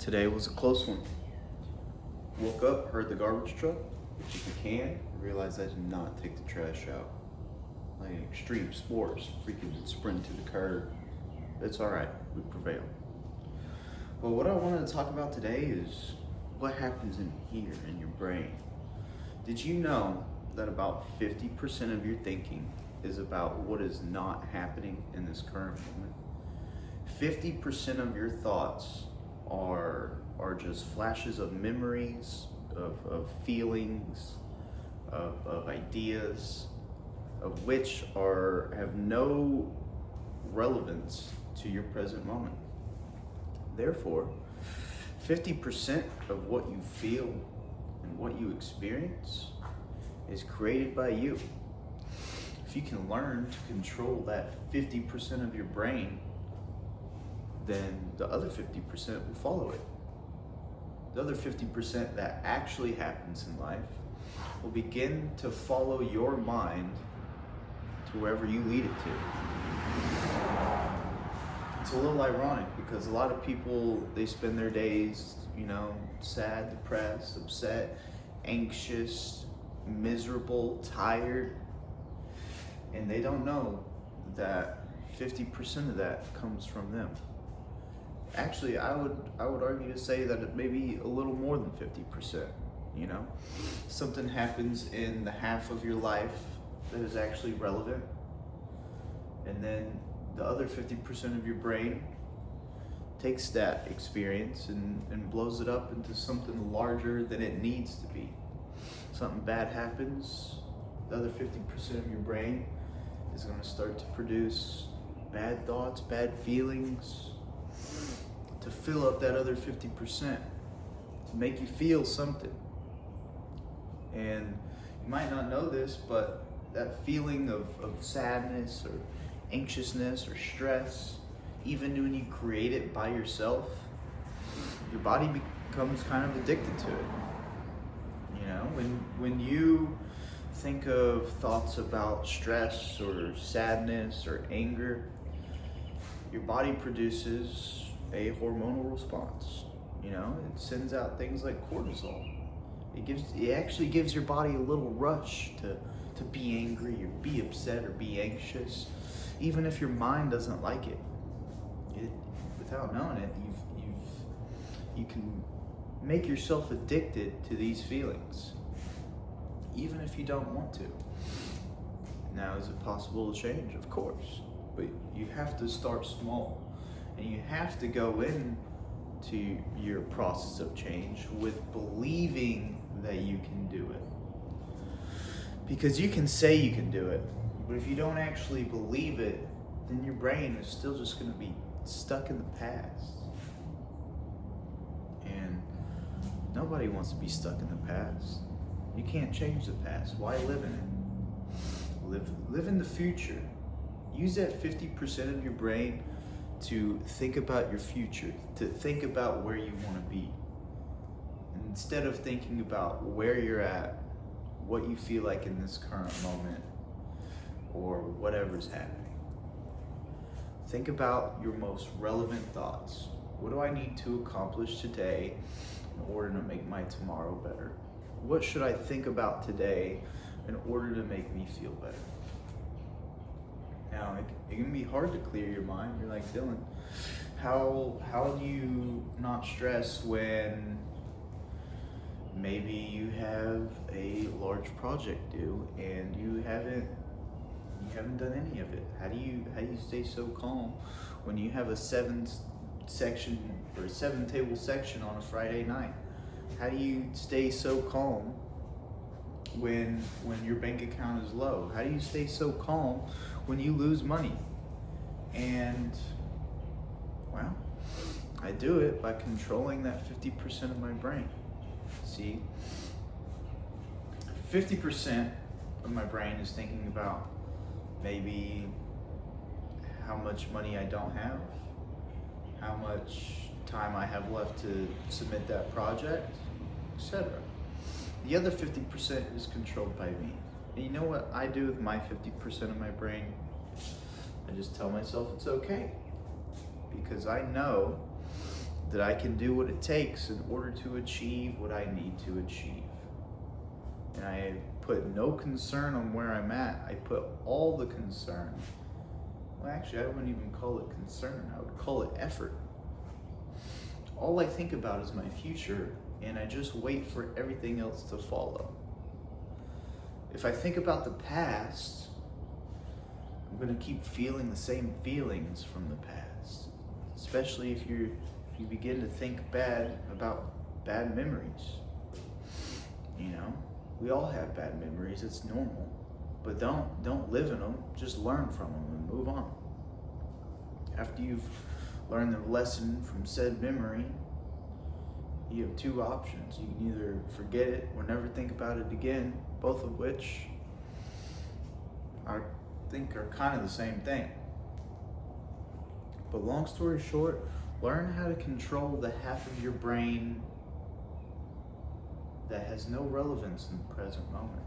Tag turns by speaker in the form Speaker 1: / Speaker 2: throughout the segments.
Speaker 1: Today was a close one. Woke up, heard the garbage truck, which if you can, realized I did not take the trash out. Like extreme sports, freaking sprint to the curb. It's alright, we prevailed. But what I wanted to talk about today is what happens in here in your brain. Did you know that about 50% of your thinking is about what is not happening in this current moment? 50% of your thoughts are just flashes of memories, of feelings, of ideas, of which have no relevance to your present moment. Therefore, 50% of what you feel and what you experience is created by you. If you can learn to control that 50% of your brain, then the other 50% will follow it. The other 50% that actually happens in life will begin to follow your mind to wherever you lead it to. It's a little ironic because a lot of people, they spend their days, sad, depressed, upset, anxious, miserable, tired, and they don't know that 50% of that comes from them. Actually, I would argue to say that it may be a little more than 50%. Something happens in the half of your life that is actually relevant, and then the other 50% of your brain takes that experience and blows it up into something larger than it needs to be. Something bad happens, the other 50% of your brain is going to start to produce bad thoughts, bad feelings, to fill up that other 50%, to make you feel something. And you might not know this, but that feeling of sadness or anxiousness or stress, even when you create it by yourself, your body becomes kind of addicted to it. When you think of thoughts about stress or sadness or anger, your body produces a hormonal response. It sends out things like cortisol. It actually gives your body a little rush to be angry or be upset or be anxious, even if your mind doesn't like it. Without knowing it, you can make yourself addicted to these feelings, even if you don't want to. Now, is it possible to change? Of course, but you have to start small. And you have to go into your process of change with believing that you can do it. Because you can say you can do it, but if you don't actually believe it, then your brain is still just going to be stuck in the past. And nobody wants to be stuck in the past. You can't change the past. Why live in it? Live in the future. Use that 50% of your brain to think about your future, to think about where you want to be. And instead of thinking about where you're at, what you feel like in this current moment, or whatever's happening, think about your most relevant thoughts. What do I need to accomplish today in order to make my tomorrow better? What should I think about today in order to make me feel better? Now, it can be hard to clear your mind. You're like, Dillon, how do you not stress when maybe you have a large project due and you haven't done any of it? How do you stay so calm when you have a 7-table section on a Friday night? How do you stay so calm when your bank account is low? How do you stay so calm when you lose money? And well, I do it by controlling that 50% of my brain. See, 50% of my brain is thinking about maybe how much money I don't have, how much time I have left to submit that project, etc. The other 50% is controlled by me. And you know what I do with my 50% of my brain? I just tell myself it's okay. Because I know that I can do what it takes in order to achieve what I need to achieve. And I put no concern on where I'm at. I put all the concern. Well, actually, I wouldn't even call it concern. I would call it effort. All I think about is my future, and I just wait for everything else to follow. If I think about the past, I'm going to keep feeling the same feelings from the past, especially if you begin to think bad about bad memories. You know, we all have bad memories, it's normal, but don't live in them, just learn from them and move on. After you've learned the lesson from said memory, you have two options. You can either forget it or never think about it again, both of which I think are kind of the same thing. But long story short, learn how to control the half of your brain that has no relevance in the present moment.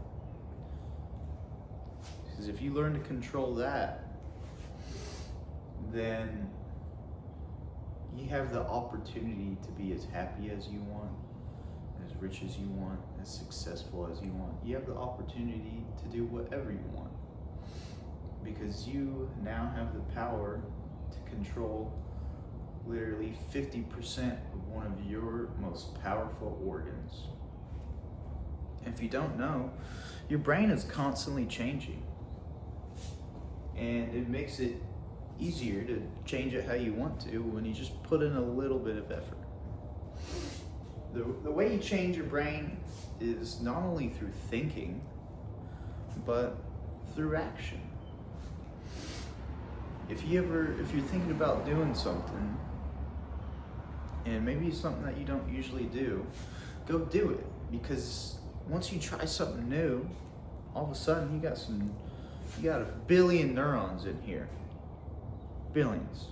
Speaker 1: Because if you learn to control that, then you have the opportunity to be as happy as you want, as rich as you want, as successful as you want. You have the opportunity to do whatever you want, because you now have the power to control literally 50% of one of your most powerful organs. If you don't know, your brain is constantly changing, and it makes it easier to change it how you want to when you just put in a little bit of effort. The way you change your brain is not only through thinking, but through action. If you're thinking about doing something, and maybe it's something that you don't usually do, go do it. Because once you try something new, all of a sudden you got a billion neurons in here. Billions.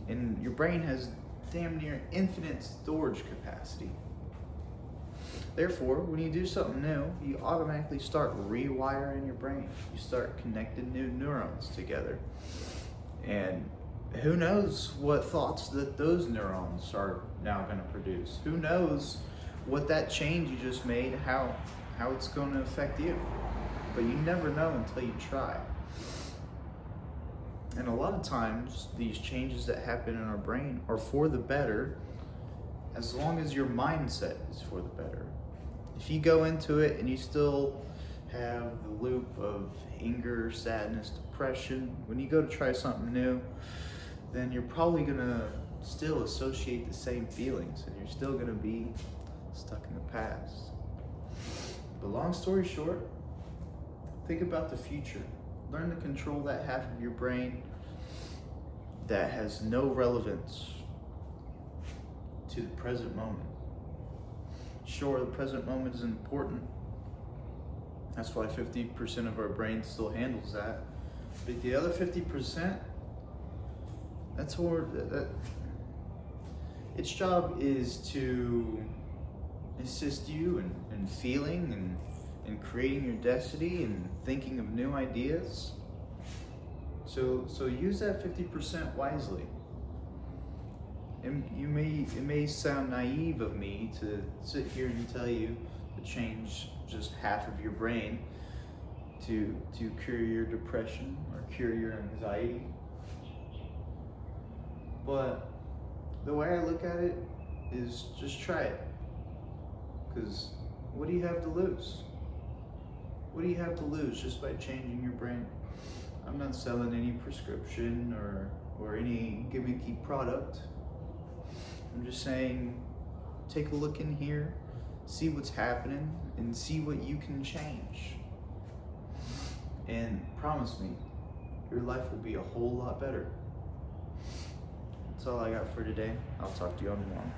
Speaker 1: And your brain has damn near infinite storage capacity. Therefore, when you do something new, you automatically start rewiring your brain. You start connecting new neurons together. And who knows what thoughts that those neurons are now going to produce? Who knows what that change you just made, how it's going to affect you? But you never know until you try. And a lot of times, these changes that happen in our brain are for the better, as long as your mindset is for the better. If you go into it and you still have the loop of anger, sadness, depression, when you go to try something new, then you're probably gonna still associate the same feelings, and you're still gonna be stuck in the past. But long story short, think about the future. Learn to control that half of your brain that has no relevance to the present moment. Sure, the present moment is important. That's why 50% of our brain still handles that. But the other 50%, that's where its job is to assist you in feeling and creating your destiny and thinking of new ideas. So use that 50% wisely. And it may sound naive of me to sit here and tell you to change just half of your brain to cure your depression or cure your anxiety. But the way I look at it is just try it. Because what do you have to lose? What do you have to lose just by changing your brain? I'm not selling any prescription or any gimmicky product. I'm just saying, take a look in here, see what's happening, and see what you can change. And promise me, your life will be a whole lot better. That's all I got for today. I'll talk to you all tomorrow.